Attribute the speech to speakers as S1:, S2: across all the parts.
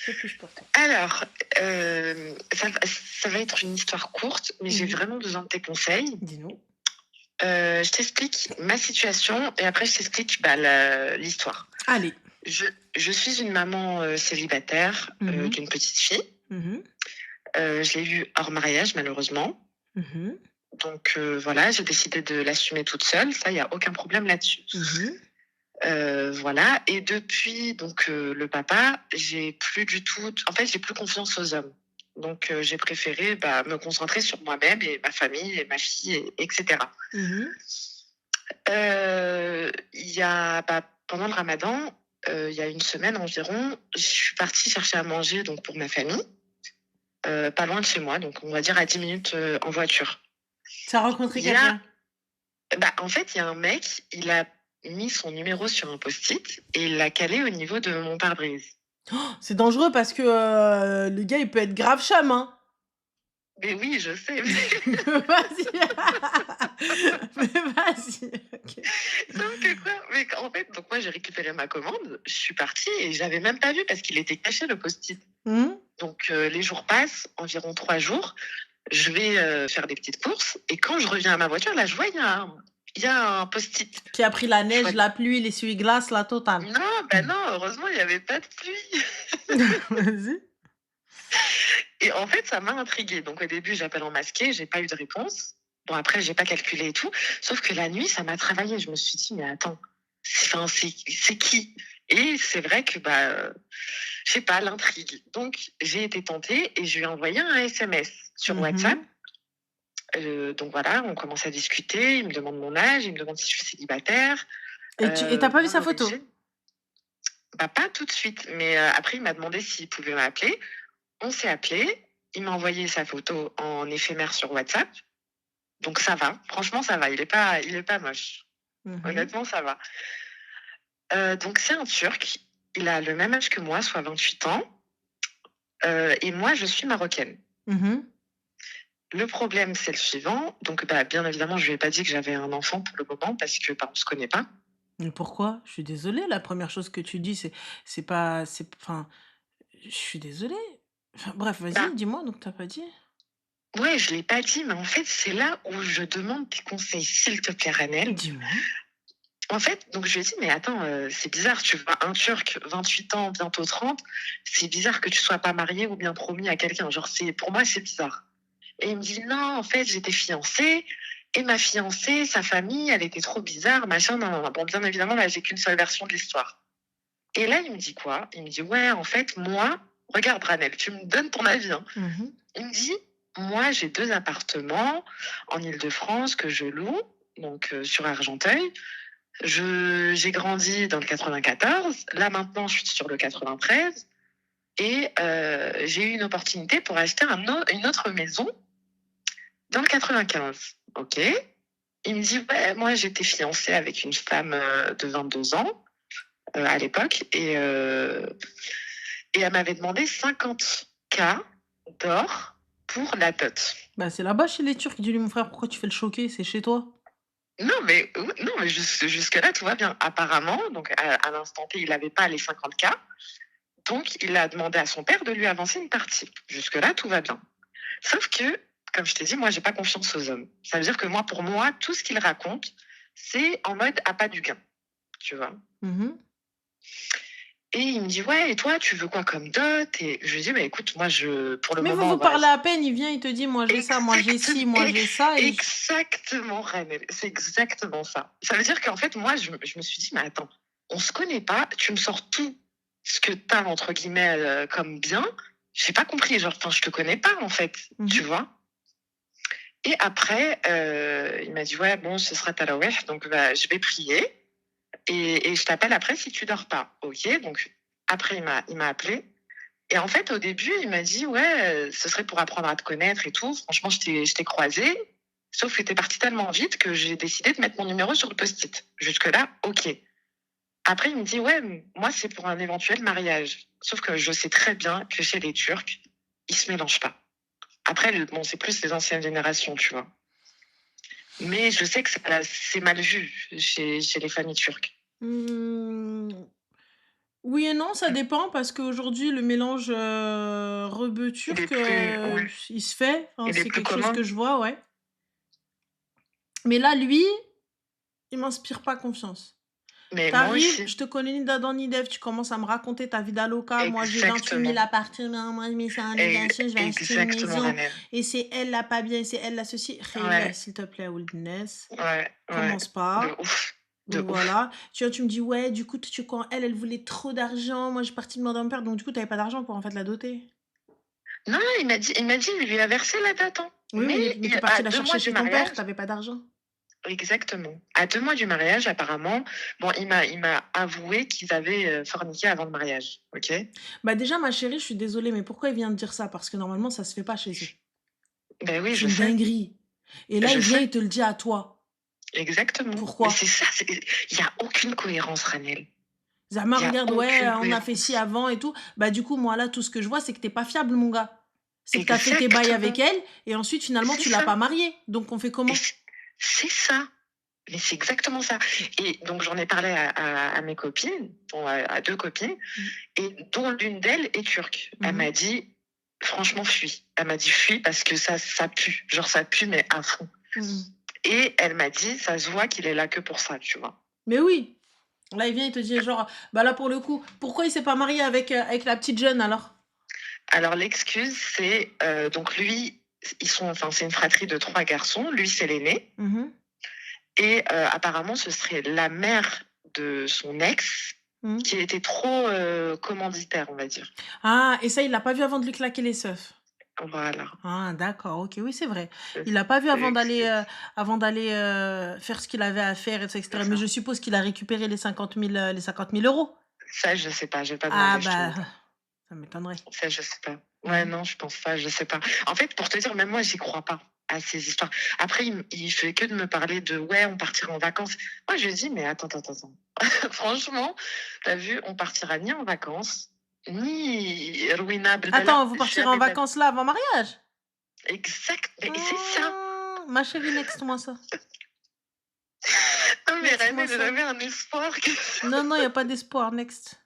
S1: Que puis-je pour toi?
S2: Alors, ça va être une histoire courte, mais j'ai
S1: Mmh.
S2: vraiment besoin de tes conseils.
S1: Dis-nous.
S2: Je t'explique ma situation et après je t'explique, bah, la l'histoire.
S1: Allez.
S2: Je je suis une maman, célibataire,
S1: Mmh mh.
S2: d'une petite fille.
S1: Mmh.
S2: Je l'ai eue hors mariage malheureusement.
S1: Mmh.
S2: Donc voilà, j'ai décidé de l'assumer toute seule, ça, il y a aucun problème là-dessus.
S1: Mmh.
S2: Voilà, et depuis donc le papa, j'ai plus du tout en fait, j'ai plus confiance aux hommes. Donc j'ai préféré, bah, me concentrer sur moi-même et ma famille et ma fille et cetera.
S1: Mmh.
S2: Il y a, bah, pendant le ramadan, il y a une semaine environ, je suis partie chercher à manger donc pour ma famille, pas loin de chez moi, donc on va dire à 10 minutes, en voiture.
S1: Tu as rencontré
S2: Il y a
S1: quelqu'un?
S2: Bah, en fait, il y a un mec, il a mis son numéro sur un post-it et il l'a calé au niveau de mon pare-brise.
S1: C'est dangereux parce que, le gars, il peut être grave chum, hein?
S2: Mais oui, je sais,
S1: Vas-y. Mais vas-y, OK.
S2: sauf que quoi, mais en fait, donc moi j'ai récupéré ma commande, je suis partie et j'avais même pas vu parce qu'il était caché le post-it.
S1: Mmh.
S2: Donc les jours passent, environ 3 jours, je vais, faire des petites courses et quand je reviens à ma voiture, là, je vois il y a un post-it.
S1: Qui a pris la
S2: Je vois
S1: neige, la pluie, l'essuie-glace, la totale.
S2: non, bah, non, heureusement, il y avait pas de pluie.
S1: Vas-y.
S2: Et en fait, ça m'a intriguée. Donc au début, j'appelle en masqué, j'ai pas eu de réponse. Bon après, j'ai pas calculé et tout. Sauf que la nuit, ça m'a travaillé. Je me suis dit: «Mais attends, c'est qui?» Et c'est vrai que, bah, je sais pas, l'intrigue. Donc j'ai été tentée et je lui ai envoyé un SMS sur WhatsApp.
S1: Mmh.
S2: Donc voilà, on commence à discuter, il me demande mon âge, il me demande si je suis célibataire,
S1: Et tu as pas vu
S2: mon
S1: sa photo?
S2: origine. Bah, pas tout de suite, mais après il m'a demandé s'il pouvait m'appeler. On s'est appelé, il m'a envoyé sa photo en éphémère sur WhatsApp, donc ça va. Franchement, ça va. Il est pas moche.
S1: Mmh.
S2: Honnêtement, ça va. Donc c'est un Turc. Il a le même âge que moi, soit 28 ans, et moi, je suis marocaine.
S1: Mmh.
S2: Le problème, c'est le suivant. Donc, bah, bien évidemment, je lui ai pas dit que j'avais un enfant pour le moment parce que, bah, on se connaît pas.
S1: Mais pourquoi? Je suis désolée, la première chose que tu dis, c'est pas c'est enfin, je suis désolée. Enfin bref,
S2: Bah,
S1: vas-y, dis-moi, donc tu as pas dit?
S2: ouais, je l'ai pas dit, mais en fait, c'est là où je demande tes conseils, s'il te plaît, Ranel.
S1: Dis-moi.
S2: En fait, donc je lui ai dit: «Mais attends, c'est bizarre, tu vois? Un Turc, 28 ans, bientôt 30, c'est bizarre que tu sois pas marié ou bien promis à quelqu'un. Genre, pour moi, c'est bizarre». Et il me dit: «Non, en fait, j'étais fiancée et ma fiancée, sa famille, elle était trop bizarre, machin, nin nin nin». Bon, bien évidemment, là, j'ai qu'une seule version de l'histoire. Et là, il me dit quoi? Il me dit: «Ouais, en fait, moi» regarde Ranel, tu me donnes ton avis, hein.
S1: Mmh.
S2: Il me dit: «Moi, j'ai 2 appartements en Île-de-France que je loue, donc sur Argenteuil. J'ai grandi dans le 94. Là, maintenant, je suis sur le 93 et j'ai eu une opportunité pour acheter une autre maison dans le 95. OK. Il me dit: «Ouais, moi, j'étais fiancée avec une femme de 22 ans à l'époque et elle m'avait demandé 50K d'or pour la dot».
S1: Bah, c'est là-bas chez les Turcs. Dis-lui: «Mon frère, pourquoi tu fais le choquer? C'est chez toi».
S2: Non, mais jusque-là, tout va bien. Apparemment, donc à l'instant T, il n'avait pas les 50K. Donc, il a demandé à son père de lui avancer une partie. Jusque-là, tout va bien. Sauf que, comme je t'ai dit, moi, j'ai pas confiance aux hommes. Ça veut dire que moi, pour moi, tout ce qu'il raconte, c'est en mode à pas du gain, tu vois.
S1: Mmh.
S2: Et il me dit, ouais, et toi, tu veux quoi comme dot? Et je lui dis, bah écoute, moi, pour le
S1: Mais vous
S2: moment,
S1: vous
S2: voilà.
S1: parlez à peine, il vient, il te dit: «Moi j'ai ça, moi j'ai ci, moi j'ai ça» et j
S2: Exactement, Ranel. C'est exactement ça. Ça veut dire qu'en fait, moi, je me suis dit, mais attends, on se connaît pas, tu me sors tout ce que t'as, entre guillemets, comme bien. J'ai pas compris, genre, enfin, je te connais pas, en fait, tu
S1: mmh.
S2: vois. Et après, il m'a dit, ouais, bon, ce sera Taraweh, donc bah, je vais prier et je t'appelle après si tu dors pas. Ok, donc après, il m'a appelé. Et en fait, au début, il m'a dit, ouais, ce serait pour apprendre à te connaître et tout. Franchement, je t'ai croisé. Sauf que t'es parti tellement vite que j'ai décidé de mettre mon numéro sur le post-it. Jusque-là, ok. Après, il me dit, ouais, moi, c'est pour un éventuel mariage. Sauf que je sais très bien que chez les Turcs, ils se mélangent pas. Après, bon, c'est plus les anciennes générations, tu vois. Mais je sais que c'est mal vu chez les familles turques.
S1: Mmh. Oui et non, ça dépend parce qu'aujourd'hui le mélange, rebeu
S2: Il est
S1: turc,
S2: plus ouais,
S1: il se fait, enfin,
S2: il est
S1: c'est
S2: plus
S1: quelque chose
S2: commun?
S1: que je vois, ouais. Mais là, lui, il m'inspire pas confiance.
S2: Mais moi
S1: T'arrives,
S2: aussi.
S1: je te connais ni d'Adam ni d'Ève, tu commences à me raconter ta vie d'aloca. Moi, j'ai 28 000
S2: Exactement.
S1: appartements, moi, mes c'est un
S2: E
S1: je vais acheter une
S2: exactement,
S1: maison
S2: Ranel.
S1: et c'est elle la pas bien, c'est elle la ceci. Khaylah,
S2: Ouais,
S1: s'il te plaît, ould ness,
S2: ouais, ouais.
S1: commence
S2: De
S1: pas.
S2: ouf, de ouf.
S1: Voilà. Tu vois, tu me dis: «Ouais, du coup, tu quand elle voulait trop d'argent, moi, j'ai parti demander à mon père», donc du coup, tu avais pas d'argent pour, en fait, la doter?
S2: Non, il m'a dit: «Il lui a versé la dot, hein».
S1: Oui,
S2: Mais
S1: mais
S2: il y
S1: tu
S2: a à
S1: parti la
S2: 2 mois
S1: chercher
S2: du
S1: chez ton père,
S2: mariage
S1: tu avais pas d'argent.
S2: exactement. À 2 mois du mariage, apparemment, bon, il m'a avoué qu'ils avaient, forniqué avant le mariage, OK?
S1: Bah, déjà, ma chérie, je suis désolée, mais pourquoi il vient de dire ça? Parce que normalement, ça se fait pas chez eux.
S2: Ben oui,
S1: C'est
S2: je
S1: une
S2: sais,
S1: dinguerie et là,
S2: je
S1: il vient,
S2: sais,
S1: il te le dit à toi.
S2: exactement. Mais c'est
S1: Pourquoi?
S2: ça, il y a aucune cohérence, Ranel.
S1: Zama,
S2: Il y a
S1: regarde, ouais,
S2: aucune
S1: on a fait ci
S2: cohérence.
S1: avant et tout. Bah, du coup, moi, là, tout ce que je vois, c'est que tu es pas fiable, mon gars. C'est que tu as fait tes bails avec
S2: Exactement,
S1: elle et ensuite, finalement,
S2: c'est
S1: tu l'as
S2: ça
S1: pas mariée. Donc, on fait
S2: et
S1: comment?
S2: c'est ça. Mais c'est exactement ça
S1: Mmh.
S2: et donc j'en ai parlé à mes copines, bon, à 2 copines
S1: Mmh.
S2: et dont l'une d'elles est turque. Elle
S1: Mmh.
S2: m'a dit: «Franchement, fuis». Elle m'a dit: «Fuis parce que ça pue». Genre ça pue, mais à fond
S1: Mmh.
S2: et elle m'a dit: «Ça se voit qu'il est là que pour ça», tu vois?
S1: Mais oui, là, il vient, il te dit genre, bah, là, pour le coup, pourquoi il s'est pas marié avec la petite jeune alors?
S2: Alors l'excuse, c'est, donc lui, enfin, c'est une fratrie de 3 garçons. Lui, c'est l'aîné
S1: Mmh.
S2: et apparemment, ce serait la mère de son ex
S1: Mmh.
S2: qui était trop, commanditaire, on va dire.
S1: Ah et ça, il l'a pas vu avant de lui claquer les seufs?
S2: Voilà,
S1: Ah d'accord, OK, oui, c'est vrai.
S2: c'est
S1: Il l'a pas vu
S2: c'est l'excuse.
S1: avant d'aller, faire ce qu'il avait à faire et
S2: C'est
S1: cetera. Mais
S2: ça.
S1: je suppose qu'il a récupéré les 50 000 €.
S2: Ça, je sais pas, j'ai pas
S1: Ah
S2: demandé, je te
S1: bah,
S2: mens pas.
S1: ça m'étonnerait.
S2: Ça, je sais pas. Ouais,
S1: Mmh.
S2: non, je pense pas, je sais pas. En fait, pour te dire, même moi, j'y crois pas à ces histoires. Après, il fait que de me parler de ouais, on partira en vacances. Moi, je lui dis, mais attends, attends, attends. Franchement, t'as vu, on partira ni en vacances, ni Rwina Belbela,
S1: Attends, vous partirez en
S2: jamais de la vie.
S1: vacances là avant mariage?
S2: Exact, mais c'est ça.
S1: Ma chérie, next moi ça.
S2: Non, mais
S1: Next moi
S2: René,
S1: ça.
S2: j'avais un espoir que
S1: Non, non, il y a pas d'espoir, next.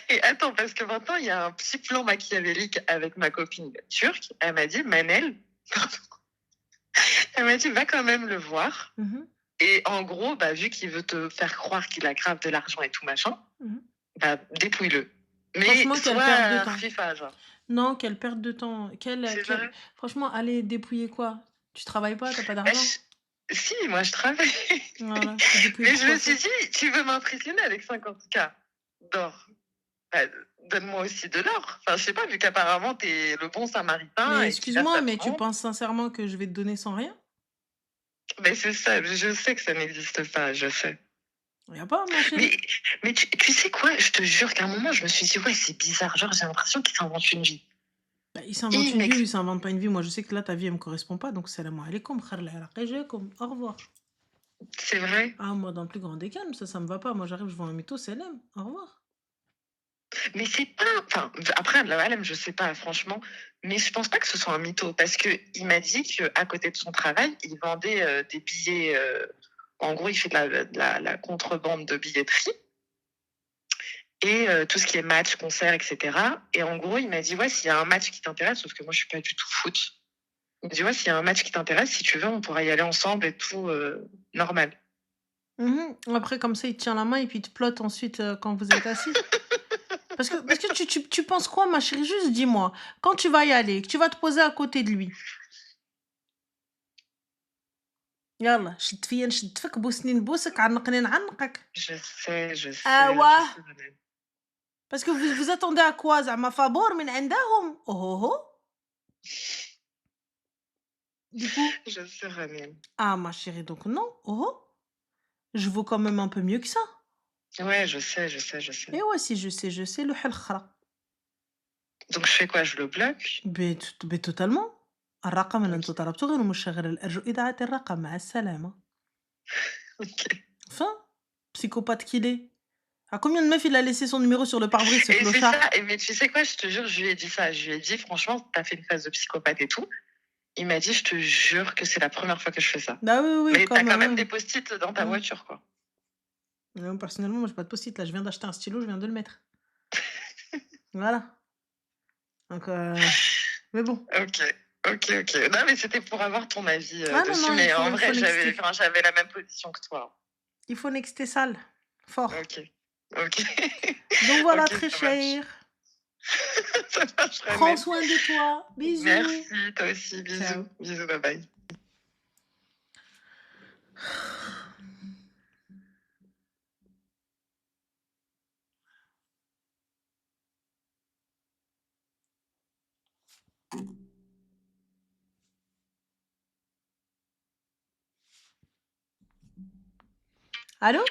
S2: Et attends, parce que maintenant, il y a un petit plan machiavélique avec ma copine turque. Elle m'a dit, Manel, elle m'a dit, va quand même le voir.
S1: Mmh.
S2: Et en gros, bah, vu qu'il veut te faire croire qu'il a grave de l'argent et tout machin,
S1: Mmh.
S2: bah, dépouille-le. Mais
S1: Franchement, quelle perte de
S2: sois
S1: temps.
S2: FIFA, genre.
S1: Non, quelle perte de temps.
S2: C'est
S1: Quelle
S2: vrai.
S1: franchement, aller dépouiller quoi? Tu travailles pas, tu as pas
S2: Bah,
S1: d'argent?
S2: si, moi je travaille.
S1: Voilà, tu dépouilles
S2: Mais
S1: pour
S2: je
S1: quoi
S2: me suis
S1: faire?
S2: dit, tu veux m'impressionner avec 50K d'or. Bah, donne-moi aussi de l'or. Enfin, je sais pas, vu qu'apparemment, t'es le bon samaritain
S1: Mais
S2: et tu verses
S1: excuse-moi,
S2: à tout
S1: mais
S2: le
S1: tu
S2: monde.
S1: penses sincèrement que je vais te donner sans rien?
S2: Mais c'est ça, je sais que ça n'existe pas, je sais.
S1: Il y a pas, ma chérie.
S2: Mais, mais tu sais quoi, je te jure qu'à un moment, je me suis dit, ouais, c'est bizarre. Genre, j'ai l'impression qu'il s'invente une vie.
S1: Bah, il s'invente une vie ou
S2: Inex
S1: il s'invente pas une vie. Moi, je sais que là, ta vie, elle me correspond pas, donc salam alaikum, khair al au revoir.
S2: c'est vrai.
S1: Ah, moi, dans le plus grand des calmes, ça me va pas. Moi, j'arrive, je vois un mytho, salam, au revoir.
S2: Mais c'est pas, enfin, après, la Halem, je sais pas, franchement, mais je pense pas que ce soit un mytho parce que il m'a dit qu'à côté de son travail, il vendait des billets. En gros, il fait de la contrebande de billetterie et tout ce qui est match, concert, etc. Et en gros, il m'a dit, ouais, s'il y a un match qui t'intéresse, sauf que moi, je suis pas du tout foot. Il me dit, ouais, s'il y a un match qui t'intéresse, si tu veux, on pourra y aller ensemble et tout, normal.
S1: Mhm. Après, comme ça, il te tient la main et puis il te plotte ensuite quand vous êtes assis. Parce que tu penses quoi, ma chérie? Juste dis-moi, quand tu vas y aller, que tu vas te poser à côté de lui. يلا شد فيا نشد فيك بوسني نبوسك عنقني نعنقك.
S2: Je
S1: ايوه
S2: sais, Manel.
S1: parce que vous attendez à quoi زعما فابور من عندهم اوهو. Du coup,
S2: Je sais, Manel.
S1: ah ma chérie donc non, oh, je vaux quand même un peu mieux que ça.
S2: Ouais, je sais, je sais, je sais.
S1: Et ouais, si je sais le الخرا.
S2: Donc, je fais quoi? Je le bloque?
S1: totalement. الرقم اللي
S2: Ok,
S1: انتم طلبتوه غير مشغل أرجو إذاعة الرقم مع السلامة.
S2: ok.
S1: Fin, psychopathe qu'il est. À combien de meufs il a laissé son numéro sur le pare-brise ce
S2: Et c'est ça,
S1: clochard?
S2: mais tu sais quoi, je te jure, je lui ai dit ça. Je lui ai dit, franchement, t'as fait une phase de psychopathe et tout. Il m'a dit, je te jure que c'est la première fois que je fais ça.
S1: Bah oui, oui,
S2: Mais
S1: quand
S2: t'as quand
S1: même,
S2: même des
S1: oui.
S2: post-it dans ta
S1: Mmh.
S2: voiture, quoi.
S1: Personnellement, moi, j'ai pas de post-it là. Je viens d'acheter un stylo, je viens de le mettre. Voilà. Donc, mais bon.
S2: OK. OK, OK. Non, mais c'était pour avoir ton avis,
S1: Ah non,
S2: dessus,
S1: non,
S2: mais en
S1: il faut
S2: vrai,
S1: nexter.
S2: j'avais la même position que toi.
S1: Il faut nexter sale. Fort.
S2: OK. OK.
S1: Donc voilà,
S2: OK,
S1: très
S2: ça marche.
S1: cher.
S2: Ça marche,
S1: Prends
S2: Romen.
S1: soin de toi. Bisous.
S2: Merci, toi aussi. Bisous.
S1: Ciao.
S2: Bisous, bye bye.
S1: Allô?